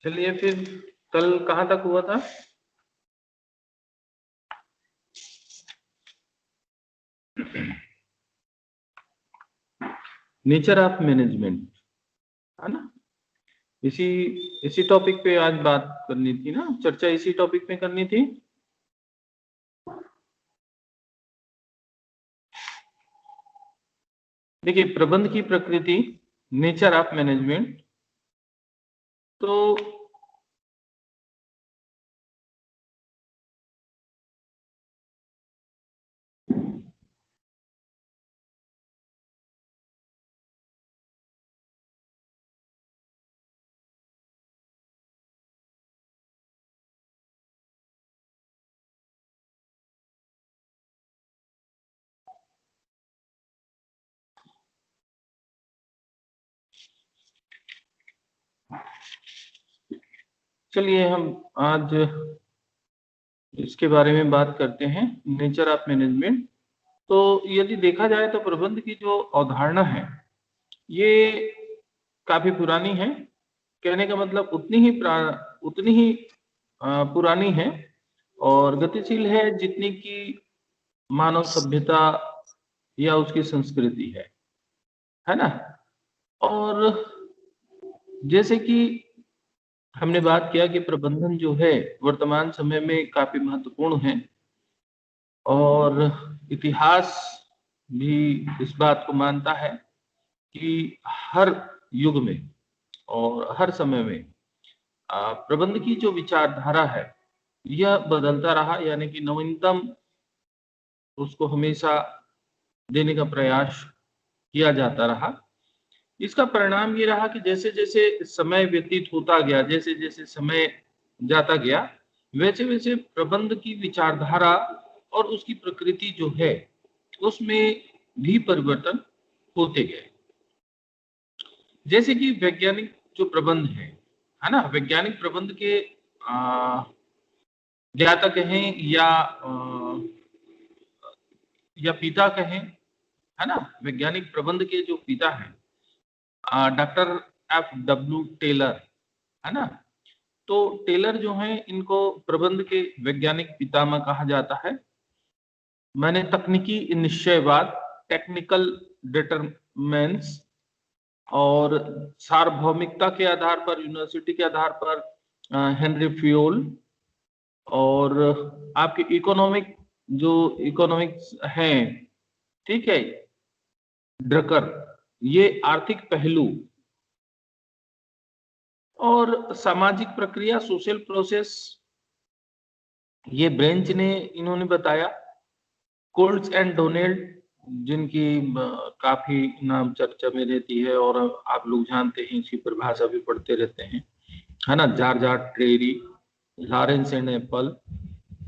चलिए फिर कल कहाँ तक हुआ था? नेचर ऑफ मैनेजमेंट, है ना। इसी इसी टॉपिक पे आज बात करनी थी ना, चर्चा इसी टॉपिक पे करनी थी। देखिए, प्रबंध की प्रकृति, नेचर ऑफ मैनेजमेंट। तो चलिए हम आज इसके बारे में बात करते हैं, नेचर ऑफ मैनेजमेंट। तो यदि देखा जाए तो प्रबंध की जो अवधारणा है ये काफी पुरानी है। कहने का मतलब उतनी ही पुरानी है और गतिशील है जितनी कि मानव सभ्यता या उसकी संस्कृति है ना। और जैसे कि हमने बात किया कि प्रबंधन जो है वर्तमान समय में काफी महत्वपूर्ण है और इतिहास भी इस बात को मानता है कि हर युग में और हर समय में प्रबंध की जो विचारधारा है यह बदलता रहा, यानी कि नवीनतम उसको हमेशा देने का प्रयास किया जाता रहा। इसका परिणाम ये रहा कि जैसे जैसे समय व्यतीत होता गया, जैसे जैसे समय जाता गया, वैसे वैसे प्रबंध की विचारधारा और उसकी प्रकृति जो है उसमें भी परिवर्तन होते गए। जैसे कि वैज्ञानिक जो प्रबंध है ना, वैज्ञानिक प्रबंध के ज्ञाता कहें या पिता कहें, है ना। वैज्ञानिक प्रबंध के जो पिता हैं डॉक्टर F.W. टेलर, है ना। तो टेलर जो हैं इनको प्रबंध के वैज्ञानिक पितामह कहा जाता है। मैंने तकनीकी निश्चयवाद, टेक्निकल डिटरमेंट्स और सार्वभौमिकता के आधार पर, यूनिवर्सिटी के आधार पर हेनरी फ्योल, और आपके इकोनॉमिक्स हैं, ठीक है, ड्रकर, ये आर्थिक पहलू, और सामाजिक प्रक्रिया, सोशल प्रोसेस, ये ब्रेंच ने इन्होंने बताया। कोल्ट्स एंड डोनेल्ड, जिनकी काफी नाम चर्चा में रहती है और आप लोग जानते हैं, इसकी परिभाषा भी पढ़ते रहते हैं, है ना। जॉर्ज ट्रेरी, लॉरेंस एंड एप्पल,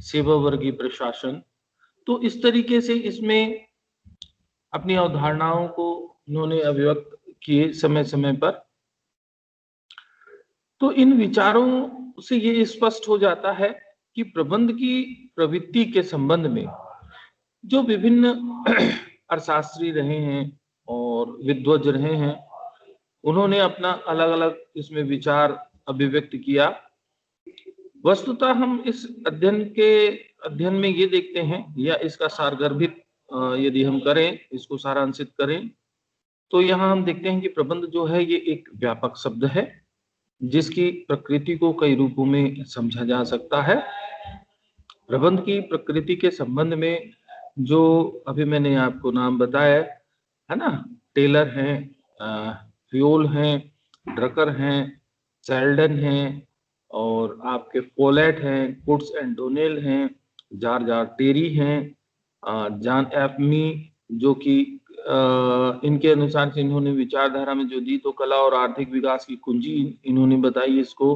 सेवा वर्गीय प्रशासन। तो इस तरीके से इसमें अपनी अवधारणाओं को उन्होंने अभिव्यक्त किए समय समय पर। तो इन विचारों से ये स्पष्ट हो जाता है कि प्रबंध की प्रवृत्ति के संबंध में जो विभिन्न अर्थशास्त्री रहे हैं और विद्वज रहे हैं, उन्होंने अपना अलग अलग इसमें विचार अभिव्यक्त किया। वस्तुतः हम इस अध्ययन में ये देखते हैं, या इसका सारगर्भित यदि हम करें, इसको सारांशित करें, तो यहाँ हम देखते हैं कि प्रबंध जो है ये एक व्यापक शब्द है जिसकी प्रकृति को कई रूपों में समझा जा सकता है। प्रबंध की प्रकृति के संबंध में जो अभी मैंने आपको नाम बताया है ना, टेलर हैं, फ्योल हैं, ड्रकर हैं, सेल्डन हैं, और आपके पोलेट हैं, कुट्स एंड डोनेल हैं, जॉर्ज टेरी हैं, जॉन एफ मी, जो कि इनके अनुसार से इन्होंने विचारधारा में जो दी तो कला और आर्थिक विकास की कुंजी इन्होंने बताई इसको,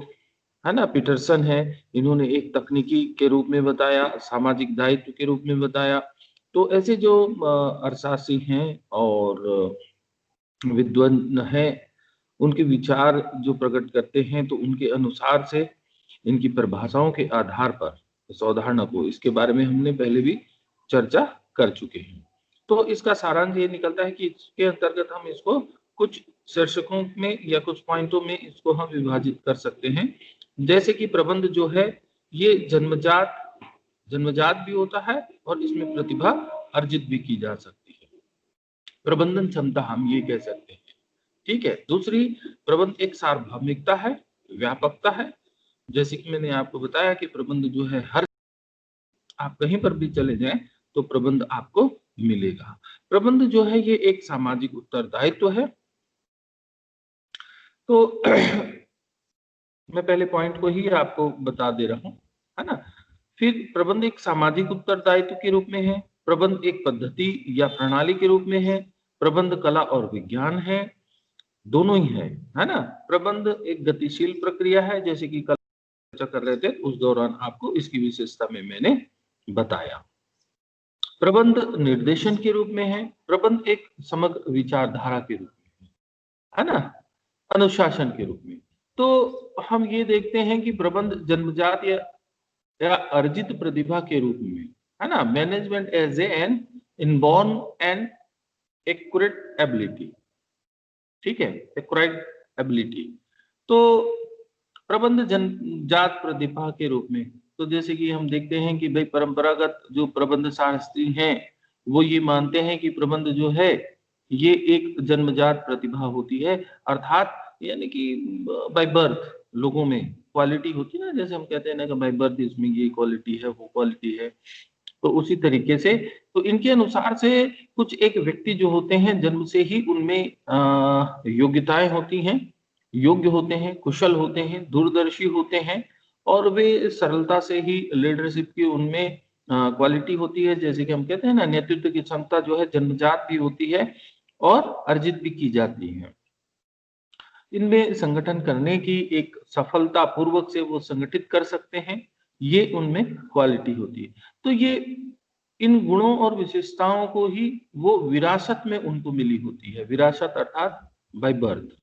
है ना। पीटरसन है, इन्होंने एक तकनीकी के रूप में बताया, सामाजिक दायित्व के रूप में बताया। तो ऐसे जो अर्थशास्त्री हैं और विद्वान हैं, उनके विचार जो प्रकट करते हैं, तो उनके अनुसार से इनकी परिभाषाओं के आधार पर इस अवधारणा को, इसके बारे में हमने पहले भी चर्चा कर चुके हैं। तो इसका सारांश ये निकलता है कि इसके अंतर्गत हम इसको कुछ शीर्षकों में या कुछ पॉइंटों में इसको हम विभाजित कर सकते हैं। जैसे कि प्रबंध जो है ये जन्मजात भी होता है और इसमें प्रतिभा अर्जित भी की जा सकती है। प्रबंधन क्षमता हम ये कह सकते हैं। ठीक है। दूसरी, प्रबंध एक सार्वभौमिकता है, व्यापकता है। जैसे कि मैंने आपको बताया कि प्रबंध जो है हर, आप कहीं पर भी चले जाएं तो प्रबंध आपको मिलेगा। प्रबंध जो है ये एक सामाजिक उत्तरदायित्व है। तो मैं पहले पॉइंट को ही आपको बता दे रहा हूं, है ना। फिर प्रबंध एक सामाजिक उत्तरदायित्व के रूप में है, प्रबंध एक पद्धति या प्रणाली के रूप में है, प्रबंध कला और विज्ञान है, दोनों ही है ना। प्रबंध एक गतिशील प्रक्रिया है, जैसे कि कल चर्चा कर रहे थे उस दौरान आपको इसकी विशेषता में मैंने बताया। प्रबंध निर्देशन के रूप में है, प्रबंध एक समग्र विचारधारा के रूप में है ना, अनुशासन के रूप में। तो हम ये देखते हैं कि प्रबंध जन्मजात या अर्जित प्रतिभा के रूप में है ना, management as an inborn and accurate ability. ठीक है, एक्वायर्ड एबिलिटी। तो प्रबंध जन्मजात प्रतिभा के रूप में, तो जैसे कि हम देखते हैं कि भाई परंपरागत जो प्रबंध शास्त्री हैं वो ये मानते हैं कि प्रबंध जो है ये एक जन्मजात प्रतिभा होती है, अर्थात यानी कि बाय बर्थ लोगों में क्वालिटी होती है ना, जैसे हम कहते हैं ना कि बाय बर्थ इसमें ये क्वालिटी है वो क्वालिटी है। तो उसी तरीके से तो इनके अनुसार से कुछ एक व्यक्ति जो होते हैं जन्म से ही उनमें योग्यताएं होती हैं, योग्य होते हैं, कुशल होते हैं, दूरदर्शी होते हैं और वे सरलता से ही लीडरशिप की उनमें क्वालिटी होती है। जैसे कि हम कहते हैं ना, नेतृत्व की क्षमता जो है जन्मजात भी होती है और अर्जित भी की जाती है। इनमें संगठन करने की एक सफलता पूर्वक से वो संगठित कर सकते हैं, ये उनमें क्वालिटी होती है। तो ये इन गुणों और विशेषताओं को ही वो विरासत में उनको मिली होती है, विरासत अर्थात बाय बर्थ,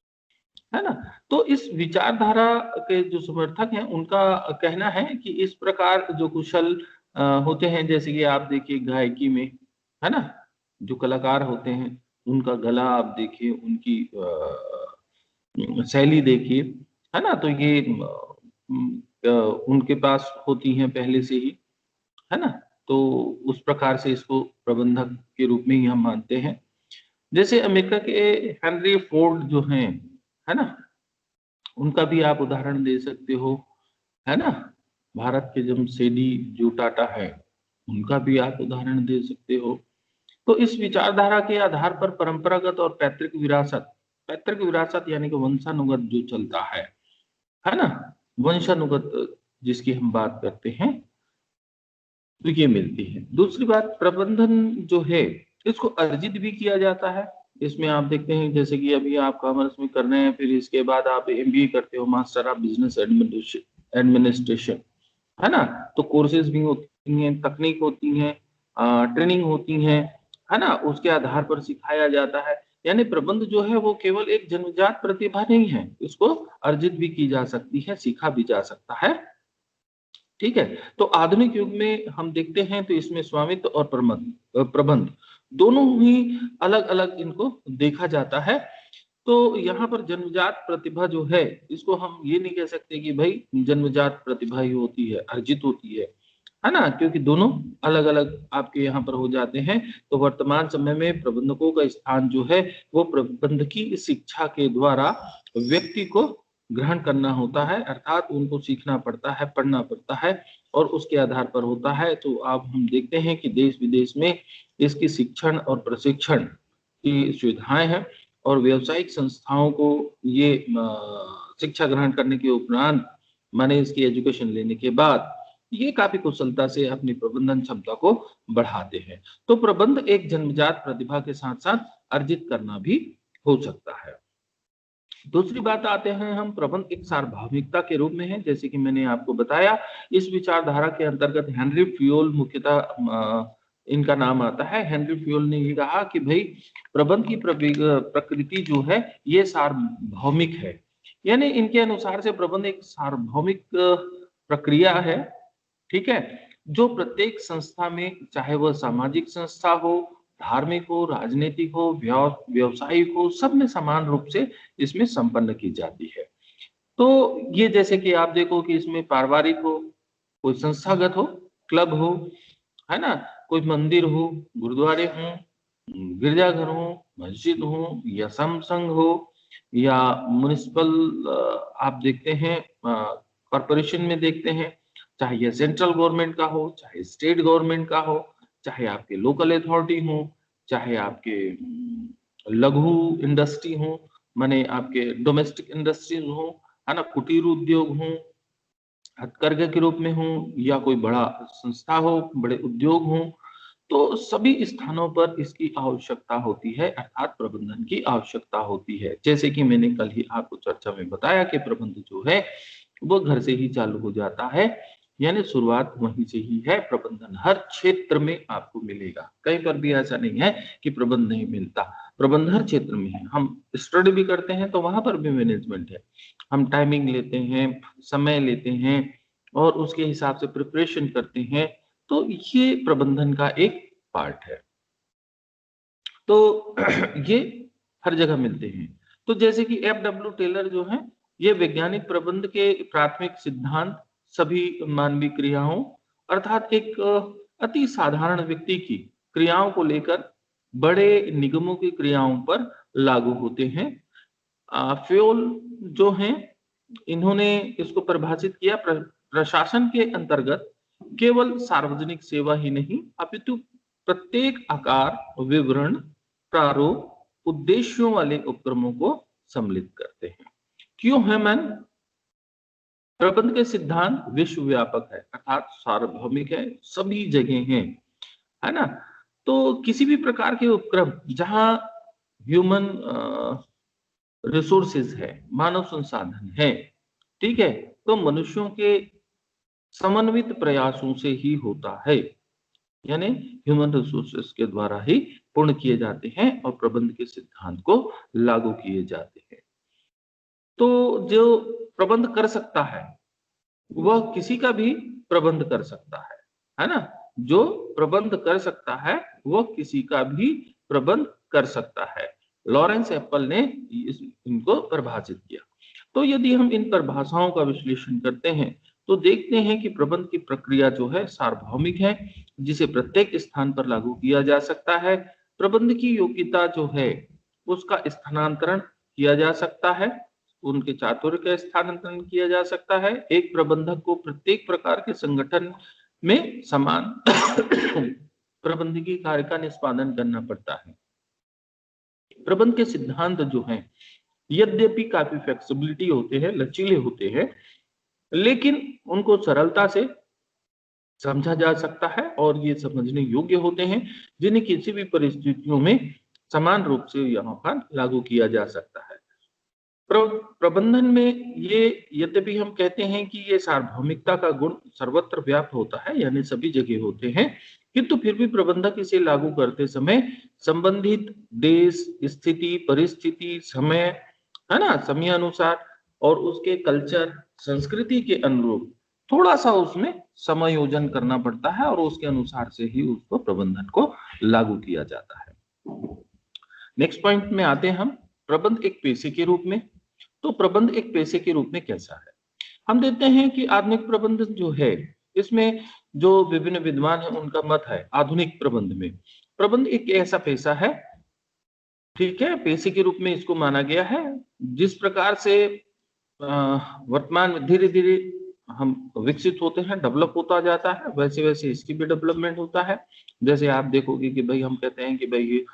है ना। तो इस विचारधारा के जो समर्थक हैं उनका कहना है कि इस प्रकार जो कुशल होते हैं, जैसे कि आप देखिए गायकी में, है ना, जो कलाकार होते हैं उनका गला आप देखिए, उनकी शैली देखिए, है ना। तो ये उनके पास होती हैं पहले से ही, है ना। तो उस प्रकार से इसको प्रबंधक के रूप में ही हम मानते हैं। जैसे अमेरिका के हेनरी फोर्ड जो हैं, है ना, उनका भी आप उदाहरण दे सकते हो, है ना। भारत के जमशेदी जो टाटा है उनका भी आप उदाहरण दे सकते हो। तो इस विचारधारा के आधार पर परंपरागत और पैतृक विरासत यानी कि वंशानुगत जो चलता है ना, वंशानुगत जिसकी हम बात करते हैं, तो ये मिलती है। दूसरी बात, प्रबंधन जो है इसको अर्जित भी किया जाता है। इसमें आप देखते हैं जैसे कि अभी आप कॉमर्स में कर रहे हैं, फिर इसके बाद आप एमबीए करते हो, मास्टर ऑफ बिजनेस एडमिनिस्ट्रेशन, है ना। तो कोर्सेज भी होती हैं, तकनीक होती हैं, ट्रेनिंग होती है ना, उसके आधार पर सिखाया जाता है। यानी प्रबंध जो है वो केवल एक जन्मजात प्रतिभा नहीं है, इसको अर्जित भी की जा सकती है, सीखा भी जा सकता है। ठीक है। तो आधुनिक युग में हम देखते हैं तो इसमें स्वामित्व और प्रबंध दोनों ही अलग अलग इनको देखा जाता है। तो यहाँ पर जन्मजात प्रतिभा जो है इसको हम ये नहीं कह सकते कि भाई जन्मजात प्रतिभा ही होती है, अर्जित होती है ना, क्योंकि दोनों अलग अलग आपके यहाँ पर हो जाते हैं। तो वर्तमान समय में प्रबंधकों का स्थान जो है वो प्रबंधकीय शिक्षा के द्वारा व्यक्ति को ग्रहण करना होता है, अर्थात उनको सीखना पड़ता है, पढ़ना पड़ता है और उसके आधार पर होता है। तो अब हम देखते हैं कि देश विदेश में इसकी शिक्षण और प्रशिक्षण की सुविधाएं हैं और व्यावसायिक संस्थाओं को ये शिक्षा ग्रहण करने के उपरांत, माने इसकी एजुकेशन लेने के बाद, ये काफी कुशलता से अपनी प्रबंधन क्षमता को बढ़ाते हैं। तो प्रबंध एक जन्मजात प्रतिभा के साथ साथ अर्जित करना भी हो सकता है। दूसरी बात आते हैं हम, प्रबंध एक सार्वभौमिकता के रूप में है, जैसे कि मैंने आपको बताया। इस विचारधारा के अंतर्गत हेनरी फ्यूल मुख्यतः इनका नाम आता है। हेनरी फ्यूल ने ये कहा कि भाई प्रबंध की प्रकृति जो है ये सार्वभौमिक है, यानी इनके अनुसार से प्रबंध एक सार्वभौमिक प्रक्रिया है। ठीक है, जो प्रत्येक संस्था में, चाहे वह सामाजिक संस्था हो, धार्मिक हो, राजनीतिक हो, व्यवसायिक हो, सब में समान रूप से इसमें संपन्न की जाती है। तो ये जैसे कि आप देखो कि इसमें पारिवारिक हो, कोई संस्थागत हो, क्लब हो, है ना, कोई मंदिर हो, गुरुद्वारे हो, गिरजाघर हो, मस्जिद हो, या समसंघ हो, या म्युनिसिपल आप देखते हैं कॉरपोरेशन में देखते हैं, चाहे ये सेंट्रल गवर्नमेंट का हो, चाहे स्टेट गवर्नमेंट का हो, चाहे आपके लोकल अथॉरिटी हो, चाहे आपके लघु इंडस्ट्री हो, माने आपके डोमेस्टिक इंडस्ट्रीज हो, है ना, कुटीर उद्योग हो, हथकरघे के रूप में हो, या कोई बड़ा संस्था हो, बड़े उद्योग हो, तो सभी स्थानों पर इसकी आवश्यकता होती है, अर्थात प्रबंधन की आवश्यकता होती है। जैसे कि मैंने कल ही आपको चर्चा में बताया कि प्रबंध जो है वो घर से ही चालू हो जाता है, यानी शुरुआत वहीं से ही है। प्रबंधन हर क्षेत्र में आपको मिलेगा, कहीं पर भी ऐसा नहीं है कि प्रबंध नहीं मिलता। प्रबंध हर क्षेत्र में है। हम स्टडी भी करते हैं तो वहां पर भी मैनेजमेंट है। हम टाइमिंग लेते हैं, समय लेते हैं और उसके हिसाब से प्रिपरेशन करते हैं, तो ये प्रबंधन का एक पार्ट है। तो ये हर जगह मिलते हैं। तो जैसे कि एफ.डब्ल्यू. टेलर जो है, ये वैज्ञानिक प्रबंध के प्राथमिक सिद्धांत सभी मानवीय क्रियाओं, अर्थात एक अति साधारण व्यक्ति की क्रियाओं को लेकर बड़े निगमों की क्रियाओं पर लागू होते हैं। फ्योल जो हैं, इन्होंने इसको परिभाषित किया प्रशासन के अंतर्गत केवल सार्वजनिक सेवा ही नहीं, अपितु प्रत्येक आकार, विवरण, प्रारूप, उद्देश्यों वाले उपक्रमों को सम्मिलित करते हैं। क्यों है मैन? प्रबंध के सिद्धांत विश्वव्यापक है, अर्थात सार्वभौमिक है, सभी जगह है ना। तो किसी भी प्रकार के उपक्रम जहां ह्यूमन रिसोर्सेज है, मानव संसाधन है, ठीक है, तो मनुष्यों के समन्वित प्रयासों से ही होता है, यानी ह्यूमन रिसोर्सेज के द्वारा ही पूर्ण किए जाते हैं और प्रबंध के सिद्धांत को लागू किए जाते हैं। तो जो प्रबंध कर सकता है वह किसी का भी प्रबंध कर सकता है ना। जो प्रबंध कर सकता है वह किसी का भी प्रबंध कर सकता है। लॉरेंस एप्पल ने इनको परिभाषित किया। तो यदि हम इन परिभाषाओं का विश्लेषण करते हैं तो देखते हैं कि प्रबंध की प्रक्रिया जो है सार्वभौमिक है, जिसे प्रत्येक स्थान पर लागू किया जा सकता है। प्रबंध की योग्यता जो है उसका स्थानांतरण किया जा सकता है, उनके चातुर्य का स्थानांतरण किया जा सकता है। एक प्रबंधक को प्रत्येक प्रकार के संगठन में समान प्रबंधकीय कार्य का निष्पादन करना पड़ता है। प्रबंध के सिद्धांत जो हैं यद्यपि काफी फ्लेक्सिबिलिटी होते हैं, लचीले होते हैं, लेकिन उनको सरलता से समझा जा सकता है और ये समझने योग्य होते हैं, जिन्हें किसी भी परिस्थितियों में समान रूप से यहाँ पर लागू किया जा सकता है। प्रबंधन में ये यद्यपि हम कहते हैं कि ये सार्वभौमिकता का गुण सर्वत्र व्याप्त होता है, यानी सभी जगह होते हैं, किंतु फिर भी प्रबंधक इसे लागू करते समय संबंधित देश, स्थिति, परिस्थिति, समय, है ना, समय अनुसार और उसके कल्चर, संस्कृति के अनुरूप थोड़ा सा उसमें समायोजन करना पड़ता है और उसके अनुसार से ही उसको प्रबंधन को लागू किया जाता है। नेक्स्ट पॉइंट में आते हैं हम, प्रबंध एक पेशे के रूप में। तो प्रबंध एक पेशे के रूप में कैसा है? हम देखते हैं कि आधुनिक प्रबंध जो है, इसमें जो विभिन्न विद्वान हैं उनका मत है, आधुनिक प्रबंध में प्रबंध एक ऐसा पेशा है, ठीक है, पेशे के रूप में इसको माना गया है। जिस प्रकार से वर्तमान में धीरे धीरे हम विकसित होते हैं, डेवलप होता जाता है, वैसे वैसे इसकी भी डेवलपमेंट होता है। जैसे आप देखोगे कि भाई हम कहते हैं कि भाई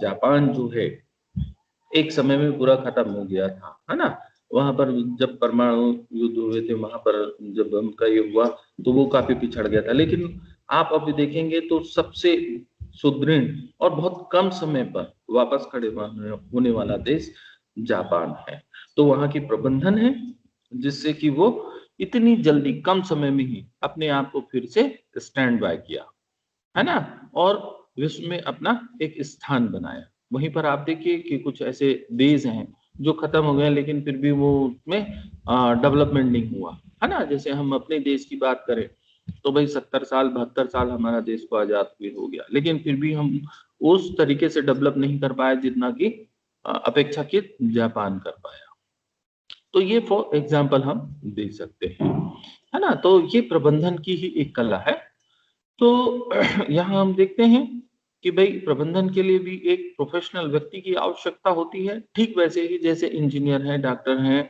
जापान जो है एक समय में पूरा खत्म हो गया था, है ना। वहां पर जब परमाणु युद्ध हुए थे, वहां पर जब उनका ये हुआ तो वो काफी पिछड़ गया था। लेकिन आप अभी देखेंगे तो सबसे सुदृढ़ और बहुत कम समय पर वापस खड़े होने वाला देश जापान है। तो वहां की प्रबंधन है जिससे कि वो इतनी जल्दी कम समय में ही अपने आप को फिर से स्टैंड बाय किया, है ना, और विश्व में अपना एक स्थान बनाया। वहीं पर आप देखिए कि कुछ ऐसे देश हैं जो खत्म हो गए लेकिन फिर भी वो उसमें डेवलपमेंट नहीं हुआ, है ना। जैसे हम अपने देश की बात करें तो भाई 70 साल 72 साल हमारा देश को आजाद हुए हो गया, लेकिन फिर भी हम उस तरीके से डेवलप नहीं कर पाए जितना कि अपेक्षाकृत जापान कर पाया। तो ये फॉर एग्जाम्पल हम दे सकते हैं, है ना। तो ये प्रबंधन की ही एक कला है। तो यहाँ हम देखते हैं कि भाई प्रबंधन के लिए भी एक प्रोफेशनल व्यक्ति की आवश्यकता होती है, ठीक वैसे ही जैसे इंजीनियर हैं, डॉक्टर हैं,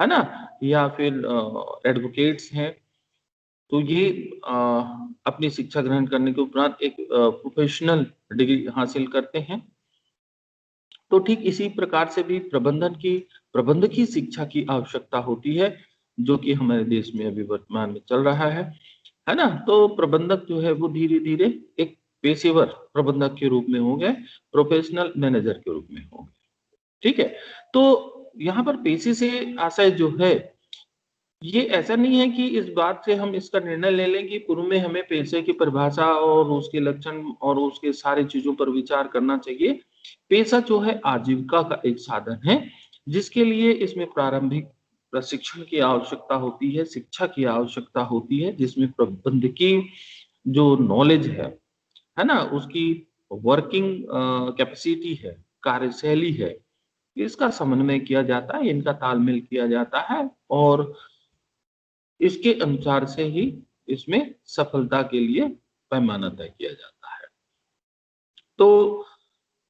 है ना, या फिर एडवोकेट्स हैं। तो ये अपनी शिक्षा ग्रहण करने के उपरांत एक प्रोफेशनल डिग्री हासिल करते हैं। तो ठीक इसी प्रकार से भी प्रबंधकीय शिक्षा की आवश्यकता होती है, जो कि हमारे देश में अभी वर्तमान में चल रहा है ना। तो प्रबंधक जो है वो धीरे धीरे एक पेशेवर प्रबंधक के रूप में होंगे, प्रोफेशनल मैनेजर के रूप में होंगे, ठीक है। तो यहाँ पर पेशे से आशय जो है, ये ऐसा नहीं है कि इस बात से हम इसका निर्णय ले लें कि पूर्व में हमें पैसे की परिभाषा और उसके लक्षण और उसके सारी चीजों पर विचार करना चाहिए। पेशा जो है आजीविका का एक साधन है, जिसके लिए इसमें प्रारंभिक प्रशिक्षण की आवश्यकता होती है, शिक्षा की आवश्यकता होती है, जिसमें प्रबंधकीय जो नॉलेज है ना, उसकी वर्किंग कैपेसिटी है, कार्यशैली है, इसका समन्वय किया जाता है, इनका तालमेल किया जाता है, और इसके अनुसार से ही इसमें सफलता के लिए पैमाना तय किया जाता है। तो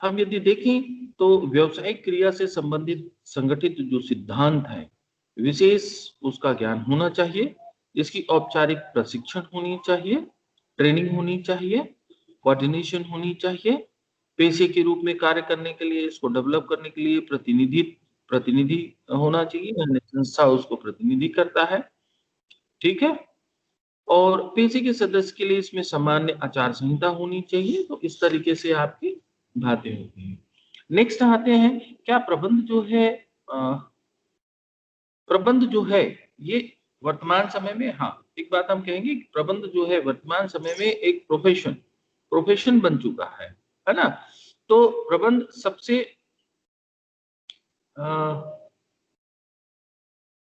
हम यदि देखें तो व्यावसायिक क्रिया से संबंधित संगठित जो सिद्धांत है, विशेष उसका ज्ञान होना चाहिए, इसकी औपचारिक प्रशिक्षण होनी चाहिए, ट्रेनिंग होनी चाहिए, कोऑर्डिनेशन होनी चाहिए, पेशे के रूप में कार्य करने के लिए, इसको डेवलप करने के लिए प्रतिनिधि होना चाहिए, यानी संस्था उसको प्रतिनिधि करता है, ठीक है। और पेशे के सदस्य के लिए इसमें सामान्य आचार संहिता होनी चाहिए। तो इस तरीके से आपकी बातें होती हैं। नेक्स्ट आते हैं, क्या प्रबंध जो है ये वर्तमान समय में, हाँ एक बात हम कहेंगे कि प्रबंध जो है वर्तमान समय में एक प्रोफेशन बन चुका है ना। तो प्रबंध सबसे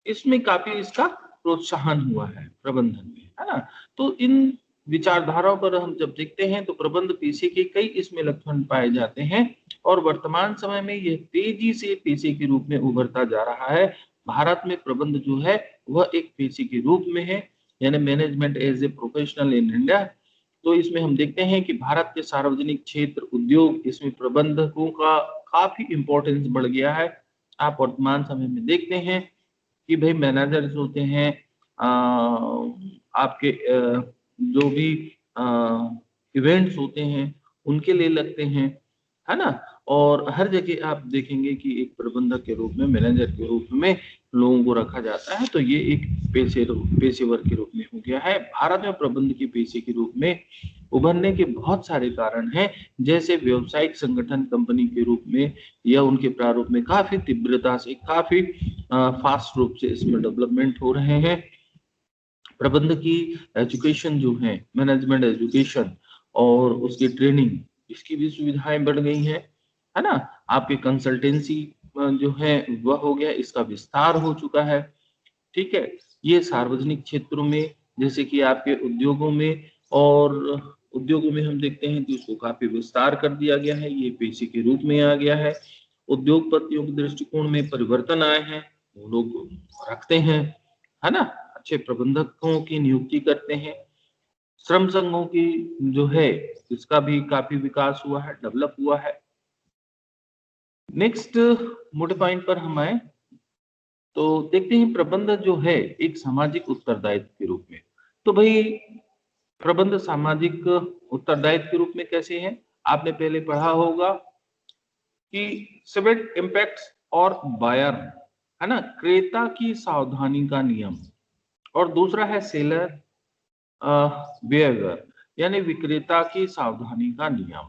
इसमें काफी इसका प्रोत्साहन हुआ है प्रबंधन में, है ना। तो इन विचारधाराओं पर हम जब देखते हैं तो प्रबंध पेशे के कई इसमें लक्षण पाए जाते हैं, और वर्तमान समय में यह तेजी से पेशे के रूप में उभरता जा रहा है। भारत में प्रबंध जो है वह एक पेशे के रूप में है, यानी management as a professional in India. तो इसमें हम देखते हैं कि भारत के सार्वजनिक क्षेत्र उद्योग, इसमें प्रबंधकों का काफी इंपॉर्टेंस बढ़ गया है। आप वर्तमान समय में देखते हैं कि भाई मैनेजर्स होते हैं, आपके जो भी इवेंट्स होते हैं उनके लिए लगते हैं, है ना। और हर जगह आप देखेंगे कि एक प्रबंधक के रूप में, मैनेजर के रूप में लोगों को रखा जाता है। तो ये एक पेशेवर के रूप में हो गया है। भारत में प्रबंध की पेशे के रूप में उभरने के बहुत सारे कारण हैं, जैसे व्यावसायिक संगठन कंपनी के रूप में या उनके प्रारूप में काफी तीव्रता से, काफी फास्ट रूप से इसमें डेवलपमेंट हो रहे हैं। प्रबंध की एजुकेशन जो है, मैनेजमेंट एजुकेशन और उसकी ट्रेनिंग, इसकी भी सुविधाएं बढ़ गई हैं, है ना। आपके कंसल्टेंसी जो है वह हो गया, इसका विस्तार हो चुका है, ठीक है। ये सार्वजनिक क्षेत्रों में, जैसे कि आपके उद्योगों में, और उद्योगों में हम देखते हैं कि उसको काफी विस्तार कर दिया गया है, ये पेशे के रूप में आ गया है। उद्योगपतियों के दृष्टिकोण में परिवर्तन आए हैं, वो लोग रखते हैं, है ना, अच्छे प्रबंधकों की नियुक्ति करते हैं। श्रम संघों की जो है इसका भी काफी विकास हुआ है, डेवलप हुआ है। नेक्स्ट मोटे पॉइंट पर हम आए तो देखते हैं प्रबंध जो है एक सामाजिक उत्तरदायित्व के रूप में। तो भाई प्रबंध सामाजिक उत्तरदायित्व के रूप में कैसे है, आपने पहले पढ़ा होगा कि 7 इम्पैक्ट्स और बायर, है ना, क्रेता की सावधानी का नियम, और दूसरा है सेलर बिहेवियर, यानी विक्रेता की सावधानी का नियम।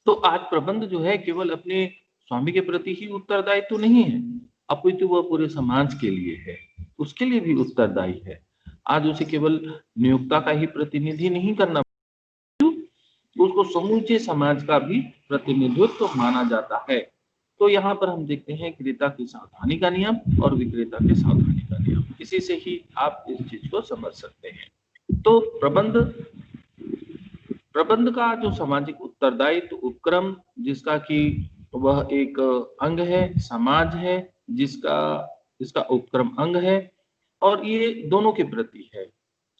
तो आज प्रबंध जो है केवल अपने स्वामी के प्रति ही उत्तरदायित्व तो नहीं है, अपितु वह पूरे समाज के लिए है, उसके लिए भी उत्तरदायी है। आज उसे केवल नियोक्ता का ही प्रतिनिधि नहीं करना, उसको समूचे समाज का भी प्रतिनिधित्व माना जाता है। तो यहाँ पर हम देखते हैं क्रेता की सावधानी का नियम और विक्रेता के सावधानी का नियम, इसी से ही आप इस चीज को समझ सकते हैं। तो प्रबंध का जो सामाजिक उत्तरदायित्व उपक्रम, जिसका कि वह एक अंग है, समाज है जिसका इसका उपक्रम अंग है, और ये दोनों के प्रति है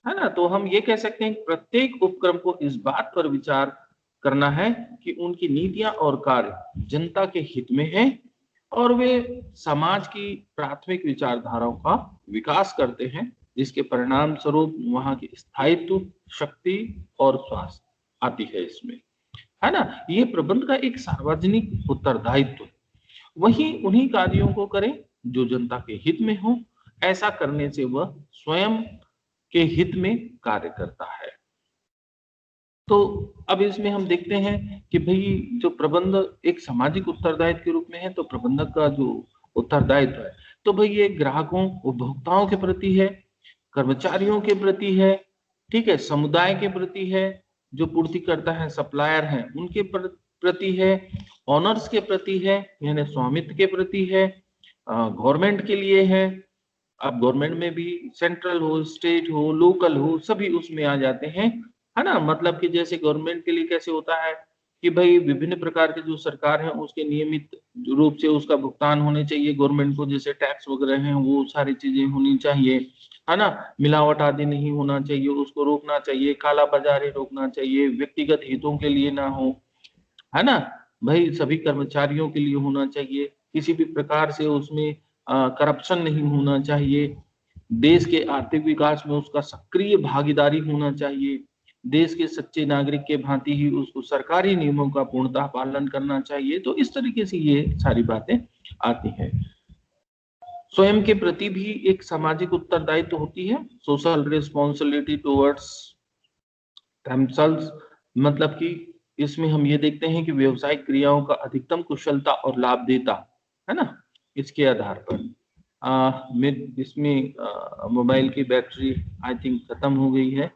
ना। तो हम ये कह सकते हैं कि प्रत्येक उपक्रम को इस बात पर विचार करना है कि उनकी नीतियां और कार्य जनता के हित में है और वे समाज की प्राथमिक विचारधाराओं का विकास करते हैं, जिसके परिणाम स्वरूप वहां की स्थायित्व, शक्ति और स्वास्थ्य आती है इसमें, है ना। ये प्रबंध का एक सार्वजनिक उत्तरदायित्व, वही उन्हीं कार्यों को करें जो जनता के हित में हो। ऐसा करने से वह स्वयं के हित में कार्य करता है। तो अब इसमें हम देखते हैं कि भाई जो प्रबंध एक सामाजिक उत्तरदायित्व के रूप में है, तो प्रबंधक का जो उत्तरदायित्व है, तो भाई ये ग्राहकों, उपभोक्ताओं के प्रति है, कर्मचारियों के प्रति है, ठीक है, समुदाय के प्रति है, जो पूर्तिकर्ता है, सप्लायर हैं, उनके प्रति है, ऑनर्स के प्रति है, यानी स्वामित्व के प्रति है, गवर्नमेंट के लिए है। अब गवर्नमेंट में भी सेंट्रल हो, स्टेट हो, लोकल हो, सभी उसमें आ जाते हैं, है ना। मतलब कि जैसे गवर्नमेंट के लिए कैसे होता है कि भाई विभिन्न प्रकार के जो सरकार है उसके नियमित रूप से उसका भुगतान होने चाहिए गवर्नमेंट को, जैसे टैक्स वगैरह हैं वो सारी चीजें होनी चाहिए, है ना। मिलावट आदि नहीं होना चाहिए, उसको रोकना चाहिए, काला बाजारी रोकना चाहिए, व्यक्तिगत हितों के लिए ना हो, है ना। भाई सभी कर्मचारियों के लिए होना चाहिए, किसी भी प्रकार से उसमें करप्शन नहीं होना चाहिए, देश के आर्थिक विकास में उसका सक्रिय भागीदारी होना चाहिए, देश के सच्चे नागरिक के भांति ही उसको सरकारी नियमों का पूर्णतः पालन करना चाहिए। तो इस तरीके से ये सारी बातें आती हैं। स्वयं के प्रति भी एक सामाजिक उत्तरदायित्व होती है, सोशल रिस्पॉन्सिबिलिटी टुवर्ड्स themselves। मतलब कि इसमें हम ये देखते हैं कि व्यवसायिक क्रियाओं का अधिकतम कुशलता और लाभदेयता, है ना, इसके आधार पर इसमें मोबाइल की बैटरी आई थिंक खत्म हो गई है।